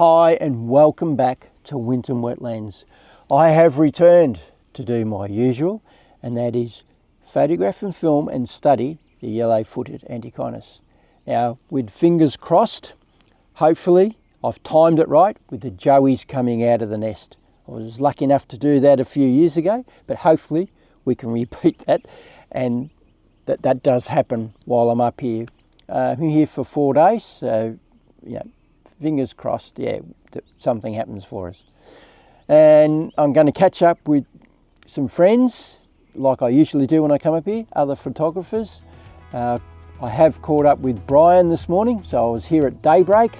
Hi and welcome back to Winon Wetlands. I have returned to do my usual, and that is photograph and film and study the Yellow Footed Antechinus. Now, with fingers crossed, hopefully I've timed it right with the Joeys coming out of the nest. I was lucky enough to do that a few years ago, but hopefully we can repeat that, and that does happen while I'm up here. I'm here for 4 days, so fingers crossed, that something happens for us. And I'm going to catch up with some friends, like I usually do when I come up here, other photographers. I have caught up with Brian this morning, so I was here at daybreak.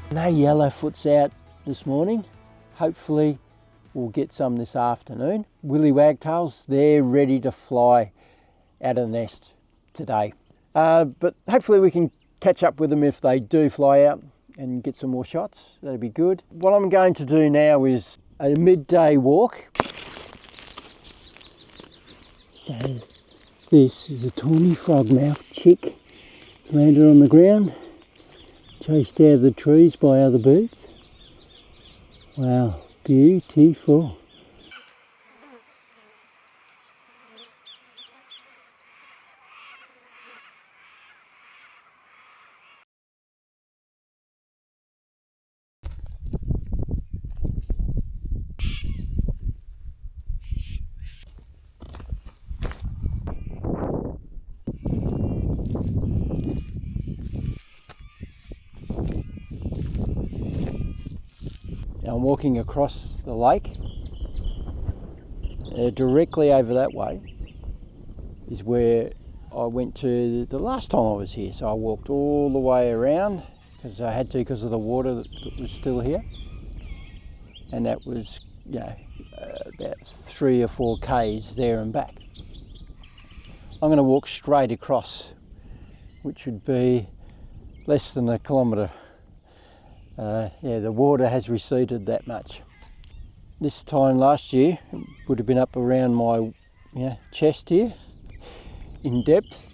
No yellowfoots out this morning. Hopefully we'll get some this afternoon. Willy wagtails, they're ready to fly out of the nest today. But hopefully we can catch up with them if they do fly out and get some more shots. That'd be good. What I'm going to do now is a midday walk. So this is a tawny frogmouth chick, landed on the ground, chased out of the trees by other birds. Wow, beautiful. I'm walking across the lake. Directly over that way is where I went to the last time I was here. So I walked all the way around because I had to, because of the water that was still here. And that was, about 3 or 4 k's there and back. I'm going to walk straight across, which would be less than a kilometre. The water has receded that much. This time last year it would have been up around my chest here in depth,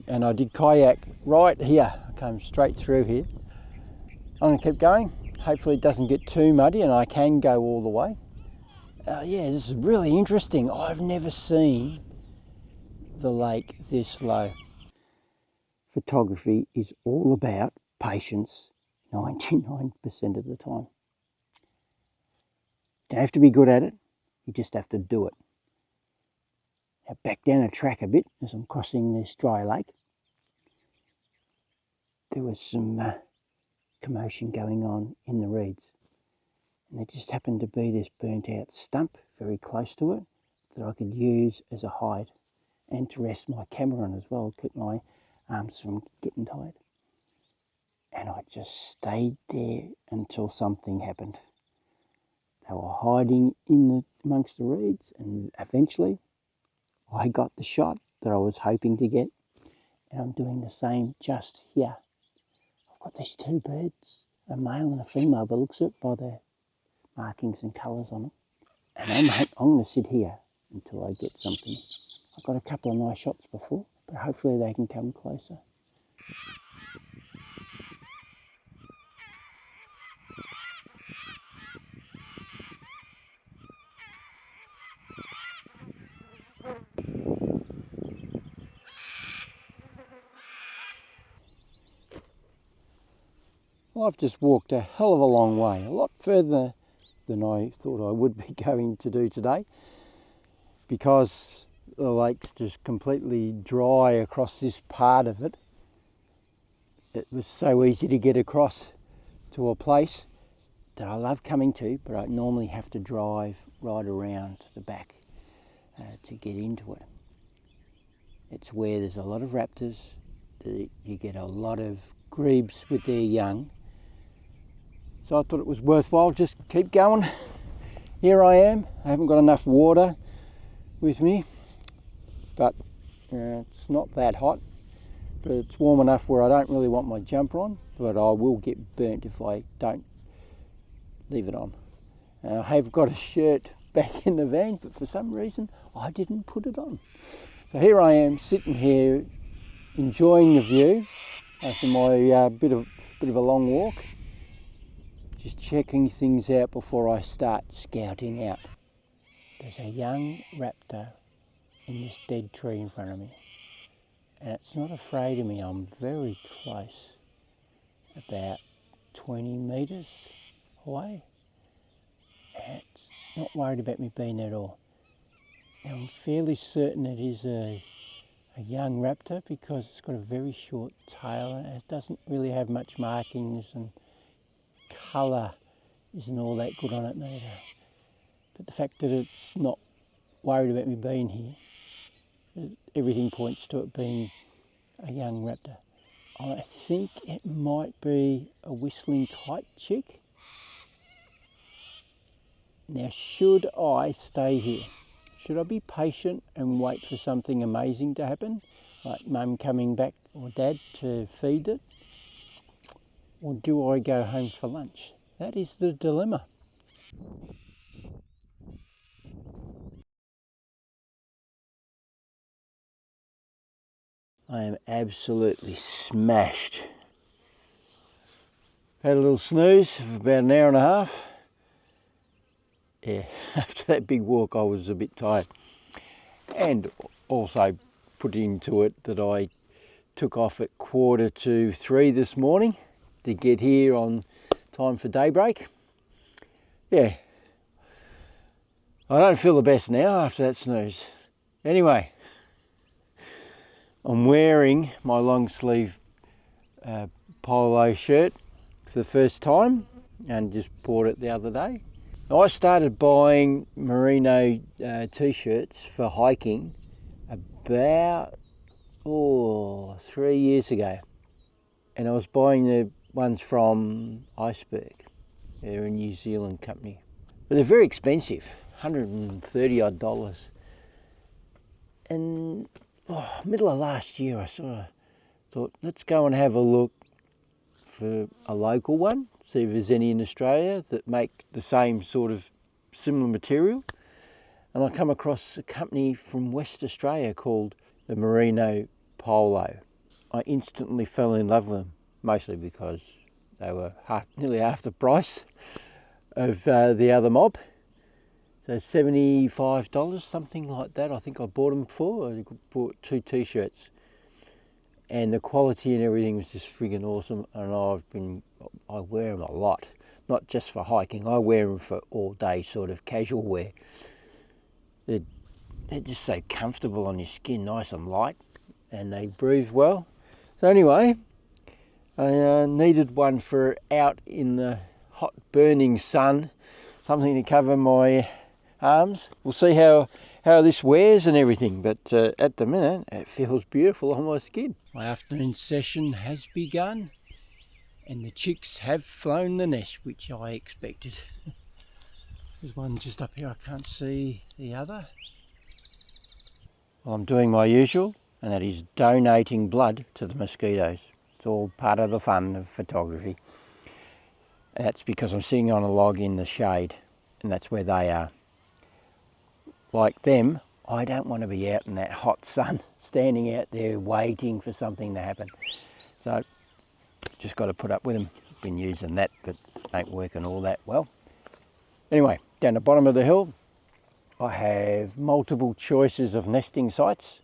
and I did kayak right here. I came straight through here. I'm going to keep going. Hopefully it doesn't get too muddy and I can go all the way. This is really interesting. I've never seen the lake this low. Photography is all about patience 99% of the time. Don't have to be good at it, you just have to do it. Now back down the track a bit as I'm crossing this dry lake. There was some commotion going on in the reeds, and there just happened to be this burnt out stump very close to it that I could use as a hide and to rest my camera on as well, keep my arms from getting tired. And I just stayed there until something happened. They were hiding amongst the reeds, and eventually I got the shot that I was hoping to get. And I'm doing the same just here. I've got these 2 birds, a male and a female, but looks at by the markings and colours on them. And I'm going to sit here until I get something. I've got a couple of nice shots before, but hopefully they can come closer. Well, I've just walked a hell of a long way, a lot further than I thought I would be going to do today, because the lake's just completely dry across this part of it. It was so easy to get across to a place that I love coming to, but I normally have to drive right around the back to get into it. It's where there's a lot of raptors you get a lot of grebes with their young. So I thought it was worthwhile, just keep going. Here I am, I haven't got enough water with me, but it's not that hot, but it's warm enough where I don't really want my jumper on, but I will get burnt if I don't leave it on. I have got a shirt back in the van, but for some reason I didn't put it on. So here I am sitting here enjoying the view after my bit of a long walk, just checking things out before I start scouting out. There's a young raptor in this dead tree in front of me, and it's not afraid of me. I'm very close, about 20 metres away, and it's not worried about me being there at all. Now, I'm fairly certain it is a young raptor because it's got a very short tail and it doesn't really have much markings, and colour isn't all that good on it neither. But the fact that it's not worried about me being here, everything points to it being a young raptor. I think it might be a whistling kite chick. Now, should I stay here? Should I be patient and wait for something amazing to happen, like Mum coming back or Dad to feed it? Or do I go home for lunch? That is the dilemma. I am absolutely smashed. Had a little snooze for about an hour and a half. Yeah, after that big walk I was a bit tired. And also put into it that I took off at 2:45 this morning to get here on time for daybreak. Yeah, I don't feel the best now after that snooze. Anyway, I'm wearing my long sleeve polo shirt for the first time and just bought it the other day. I started buying merino t-shirts for hiking about 3 years ago, and I was buying the ones from Iceberg. They're a New Zealand company, but they're very expensive, $130 odd. And middle of last year I sort of thought, let's go and have a look for a local one, see if there's any in Australia that make the same sort of similar material. And I come across a company from West Australia called the Merino Polo. I instantly fell in love with them, mostly because they were nearly half the price of the other mob. So $75, something like that, I think I bought them for. I bought 2 t-shirts. And the quality and everything was just friggin' awesome, and I wear them a lot, not just for hiking. I wear them for all day sort of casual wear. They're just so comfortable on your skin, nice and light, and they breathe well. So anyway, I needed one for out in the hot burning sun, something to cover my arms. We'll see how this wears and everything, but at the minute it feels beautiful on my skin. My afternoon session has begun and the chicks have flown the nest, which I expected. There's one just up here, I can't see the other. Well, I'm doing my usual, and that is donating blood to the mosquitoes. It's all part of the fun of photography. And that's because I'm sitting on a log in the shade, and that's where they are. Like them, I don't want to be out in that hot sun, standing out there waiting for something to happen. So, just got to put up with them. Been using that, but ain't working all that well. Anyway, down the bottom of the hill, I have multiple choices of nesting sites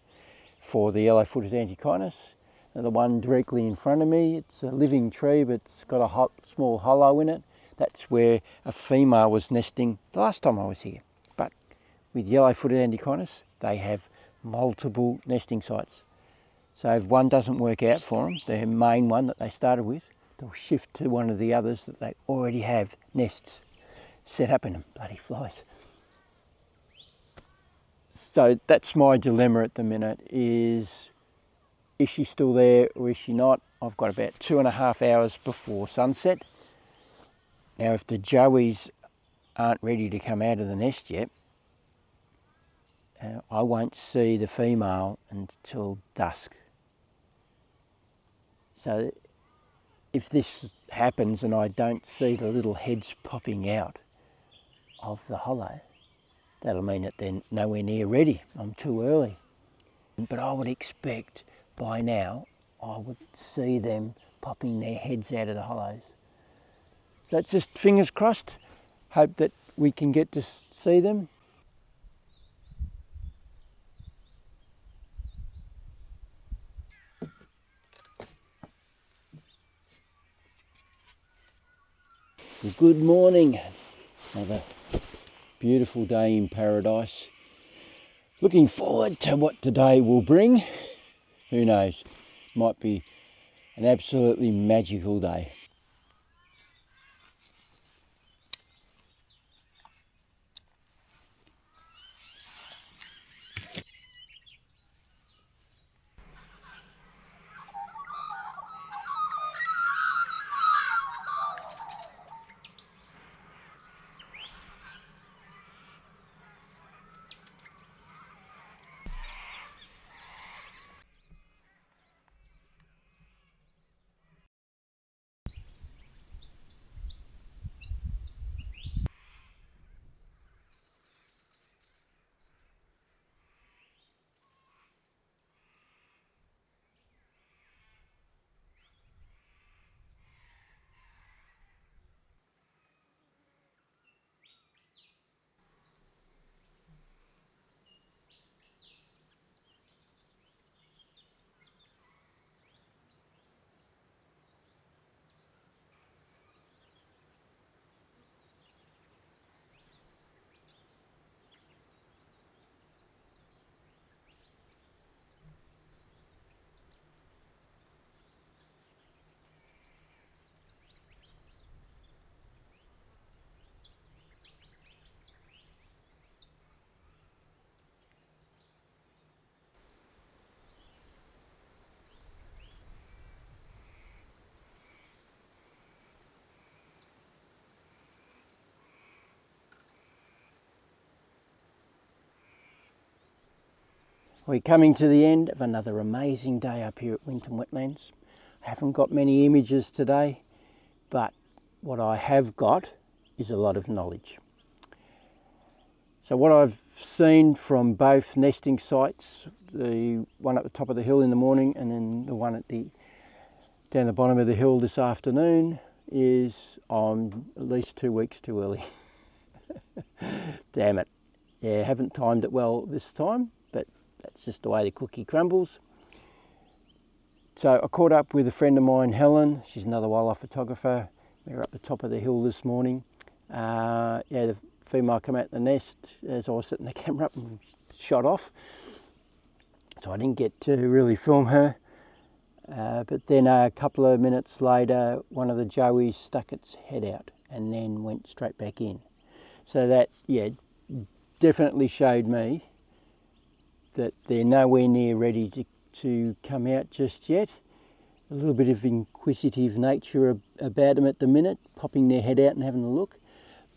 for the Yellow Footed Antechinus. And the one directly in front of me, it's a living tree, but it's got a small hollow in it. That's where a female was nesting the last time I was here. But with Yellow Footed Antechinus, they have multiple nesting sites. So if one doesn't work out for them, their main one that they started with, they'll shift to one of the others that they already have nests set up in them. Bloody flies. So that's my dilemma at the minute, is is she still there or is she not? I've got about 2.5 hours before sunset. Now if the joeys aren't ready to come out of the nest yet, I won't see the female until dusk. So if this happens and I don't see the little heads popping out of the hollow, that'll mean that they're nowhere near ready. I'm too early. But I would expect by now I would see them popping their heads out of the hollows. So it's just fingers crossed, hope that we can get to see them. Good morning. Another beautiful day in paradise. Looking forward to what today will bring. Who knows? Might be an absolutely magical day. We're coming to the end of another amazing day up here at Winon Wetlands. I haven't got many images today, but what I have got is a lot of knowledge. So what I've seen from both nesting sites, the one at the top of the hill in the morning and then the one at down the bottom of the hill this afternoon, is I'm at least 2 weeks too early. Damn it. Yeah, haven't timed it well this time, but that's just the way the cookie crumbles. So I caught up with a friend of mine, Helen. She's another wildlife photographer. We were up the top of the hill this morning. Yeah, the female came out the nest as I was setting the camera up and shot off. So I didn't get to really film her. But then a couple of minutes later, one of the joeys stuck its head out and then went straight back in. So that, yeah, definitely showed me that they're nowhere near ready to come out just yet. A little bit of inquisitive nature about them at the minute, popping their head out and having a look,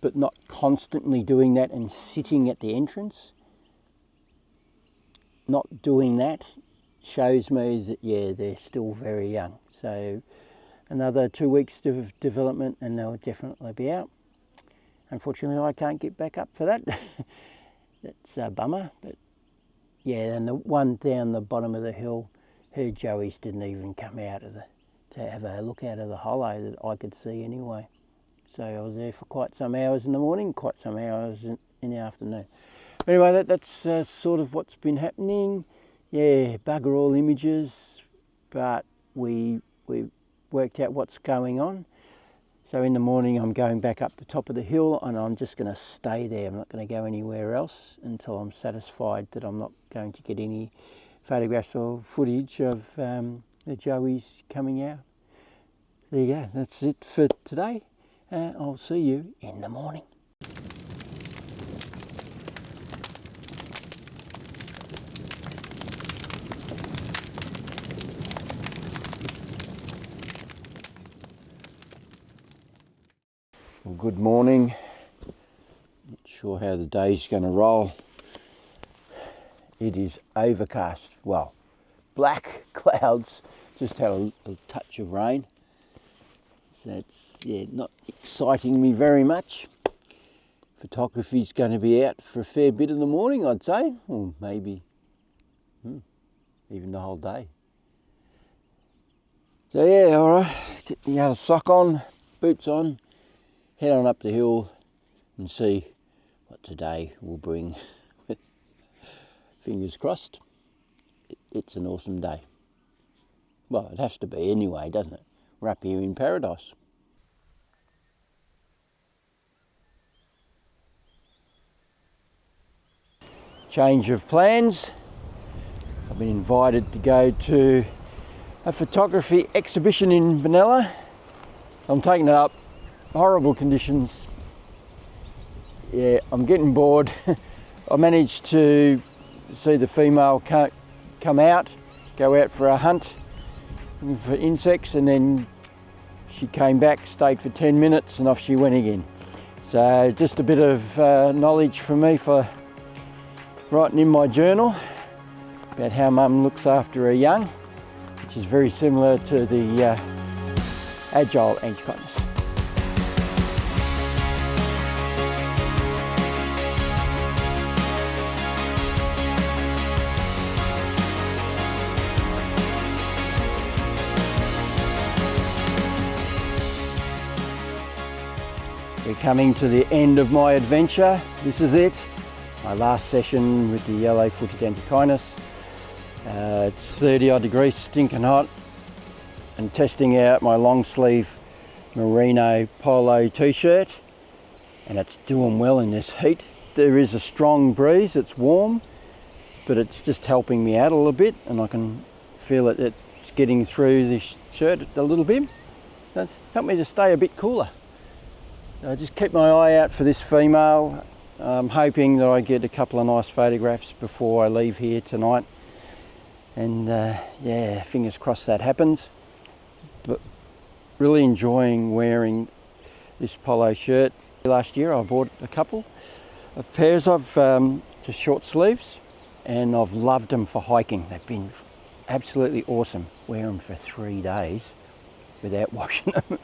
but not constantly doing that and sitting at the entrance. Not doing that shows me that, yeah, they're still very young. So another 2 weeks of development and they'll definitely be out. Unfortunately, I can't get back up for that. That's a bummer, but yeah, and the one down the bottom of the hill, her joeys didn't even come out of to have a look out of the hollow that I could see anyway. So I was there for quite some hours in the morning, quite some hours in the afternoon. Anyway, that's sort of what's been happening. Yeah, bugger all images, but we worked out what's going on. So in the morning I'm going back up the top of the hill and I'm just going to stay there. I'm not going to go anywhere else until I'm satisfied that I'm not going to get any photographs or footage of the joeys coming out. There you go, that's it for today. I'll see you in the morning. Well, good morning. Not sure how the day's going to roll. It is overcast. Well, black clouds. Just had a touch of rain. So that's not exciting me very much. Photography's going to be out for a fair bit in the morning, I'd say, or maybe even the whole day. So yeah, all right, get the other sock on, boots on, head on up the hill and see what today will bring. Fingers crossed. It's an awesome day. Well, it has to be anyway, doesn't it? We're up here in paradise. Change of plans. I've been invited to go to a photography exhibition in Benalla. I'm taking it up. Horrible conditions. Yeah, I'm getting bored. I managed to see the female come out, go out for a hunt for insects, and then she came back, stayed for 10 minutes and off she went again. So just a bit of knowledge for me for writing in my journal about how Mum looks after her young, which is very similar to the agile Antechinus. We're coming to the end of my adventure. This is it. My last session with the Yellow Footed Antechinus. It's 30 odd degrees, stinking hot, and testing out my long sleeve merino polo t-shirt, and it's doing well in this heat. There is a strong breeze, it's warm, but it's just helping me out a little bit, and I can feel it's getting through this shirt a little bit. That's helped me to stay a bit cooler. I just keep my eye out for this female. I'm hoping that I get a couple of nice photographs before I leave here tonight, and yeah, fingers crossed that happens. But really enjoying wearing this polo shirt. Last year I bought a couple of pairs of just short sleeves, and I've loved them for hiking. They've been absolutely awesome. Wear them for 3 days without washing them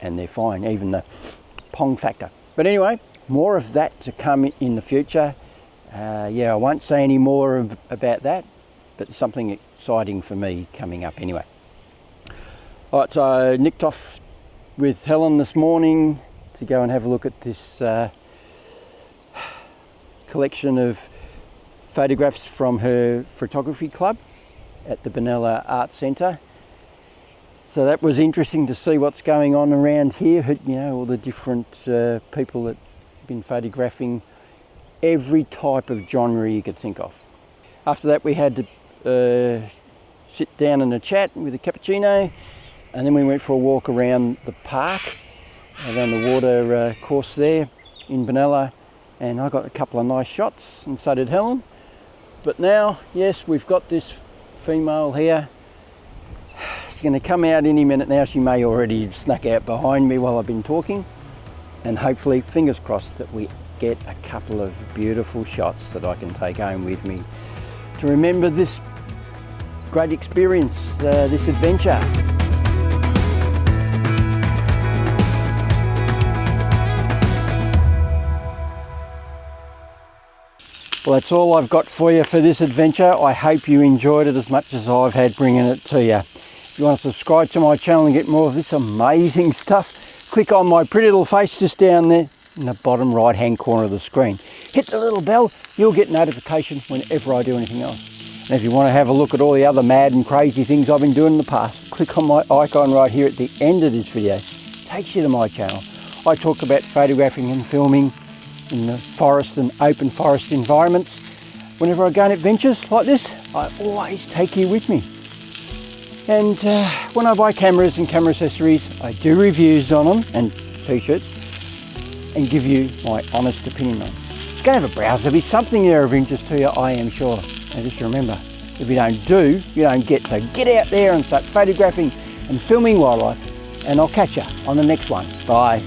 and they're fine, even the pong factor. But anyway, more of that to come in the future. Yeah, I won't say any more about that, but something exciting for me coming up anyway. All right, so I nicked off with Helen this morning to go and have a look at this collection of photographs from her photography club at the Benalla Art Centre. So that was interesting to see what's going on around here, you know, all the different people that have been photographing every type of genre you could think of. After that we had to sit down in a chat with a cappuccino, and then we went for a walk around the park, around the water course there in Benalla, and I got a couple of nice shots, and so did Helen. But now, yes, we've got this female here. She's going to come out any minute now. She may already have snuck out behind me while I've been talking, and hopefully, fingers crossed, that we get a couple of beautiful shots that I can take home with me to remember this great experience, this adventure. Well, that's all I've got for you for this adventure. I hope you enjoyed it as much as I've had bringing it to you. If you want to subscribe to my channel and get more of this amazing stuff, click on my pretty little face just down there in the bottom right hand corner of the screen. Hit the little bell, you'll get notification whenever I do anything else. And if you want to have a look at all the other mad and crazy things I've been doing in the past, click on my icon right here at the end of this video. It takes you to my channel. I talk about photographing and filming in the forest and open forest environments. Whenever I go on adventures like this, I always take you with me. And when I buy cameras and camera accessories, I do reviews on them and t-shirts and give you my honest opinion on them. Go have a browse, there'll be something there of interest to you, I am sure. And just remember, if you don't do, you don't get. So get out there and start photographing and filming wildlife, and I'll catch you on the next one. Bye.